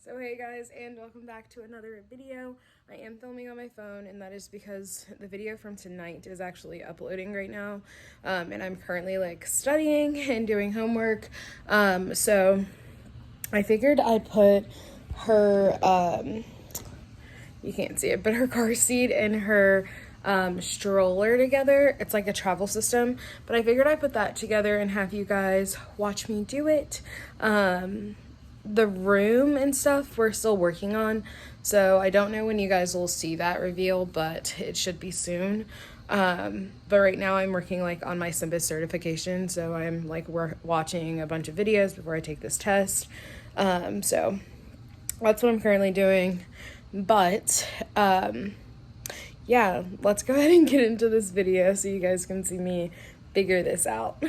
So hey guys, and welcome back to another video. I am filming on my phone, and that is because the video from tonight is actually uploading right now, and I'm currently like studying and doing homework. So I figured I'd put her, you can't see it, but her car seat and her stroller together. It's like a travel system, but I figured I'd put that together and have you guys watch me do it. The room and stuff we're still working on, so I don't know when you guys will see that reveal, but it should be soon. But right now I'm working like on my Simba certification, so I'm like watching a bunch of videos before I take this test. So that's what I'm currently doing. But yeah, let's go ahead and get into this video so you guys can see me figure this out.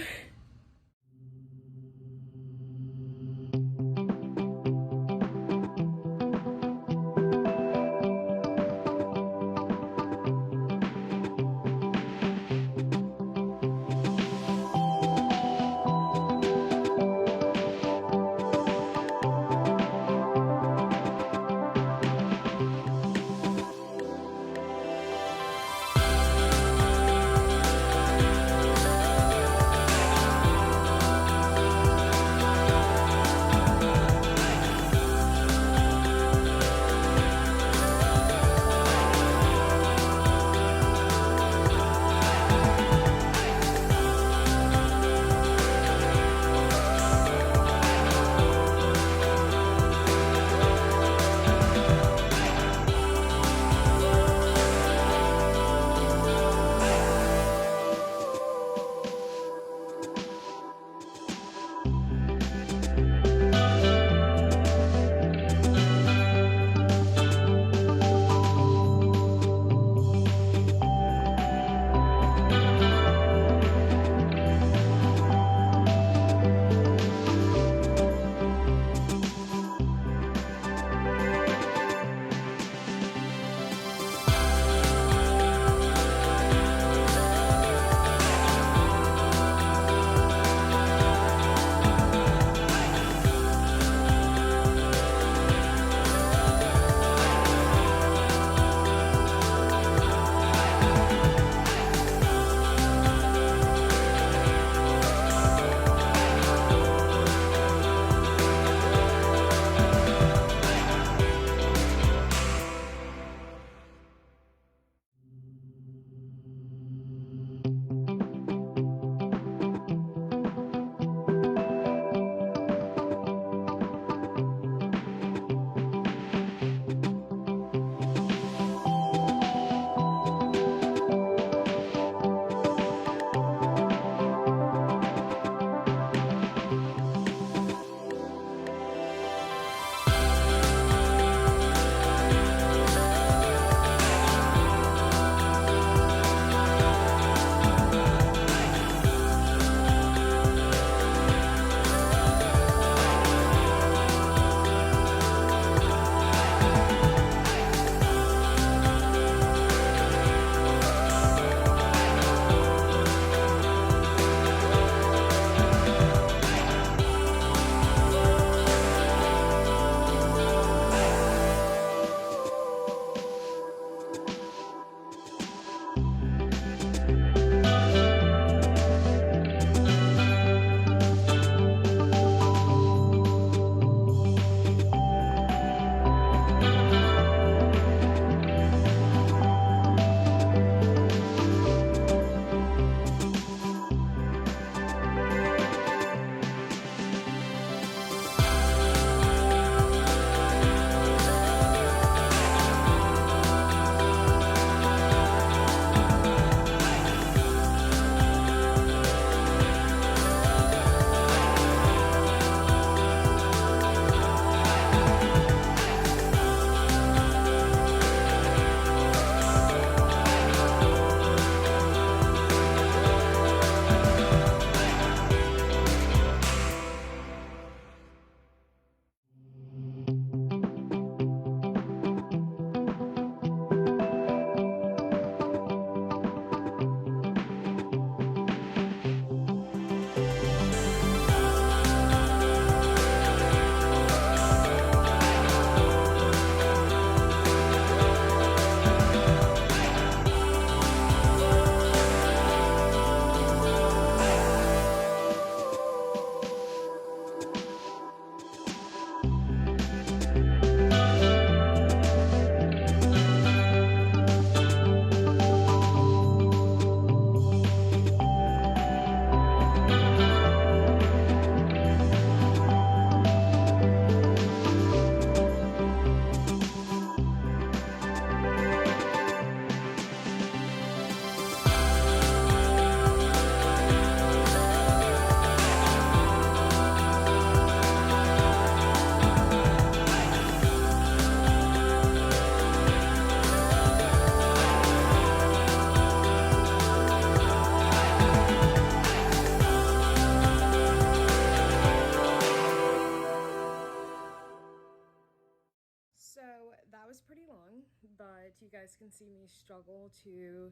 was pretty long, but you guys can see me struggle to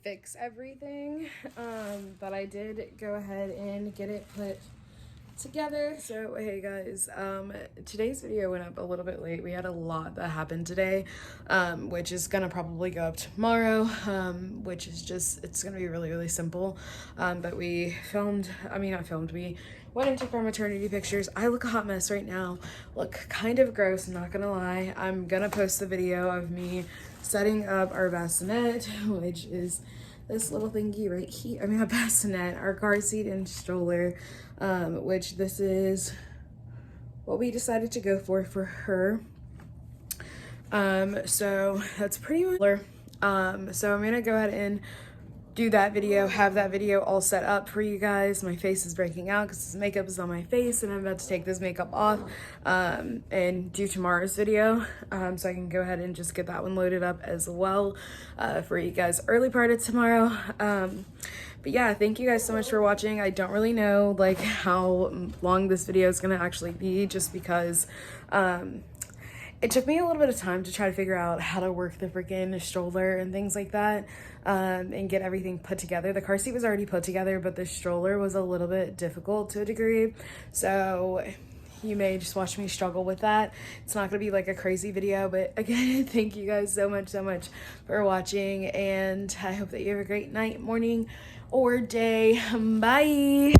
fix everything. But I did go ahead and get it put together. So hey guys, today's video went up a little bit late. We had a lot that happened today, which is gonna probably go up tomorrow, which is just, it's gonna be really simple. But we went and took our maternity pictures. I look a hot mess right now, look kind of gross, I'm not gonna lie. I'm gonna post the video of me setting up our bassinet, which is this little thingy right here. I mean, a bassinet, our car seat and stroller, which this is what we decided to go for her. So that's pretty much, so I'm gonna go ahead and do that video, have that video all set up for you guys. My face is breaking out because this makeup is on my face, and I'm about to take this makeup off and do tomorrow's video, so I can go ahead and just get that one loaded up as well for you guys early part of tomorrow. But yeah, thank you guys so much for watching. I don't really know like how long this video is gonna actually be, just because it took me a little bit of time to try to figure out how to work the freaking stroller and things like that, and get everything put together. The car seat was already put together, but the stroller was a little bit difficult to a degree. So you may just watch me struggle with that. It's not gonna be like a crazy video, but again, thank you guys so much for watching, and I hope that you have a great night, morning, or day. Bye.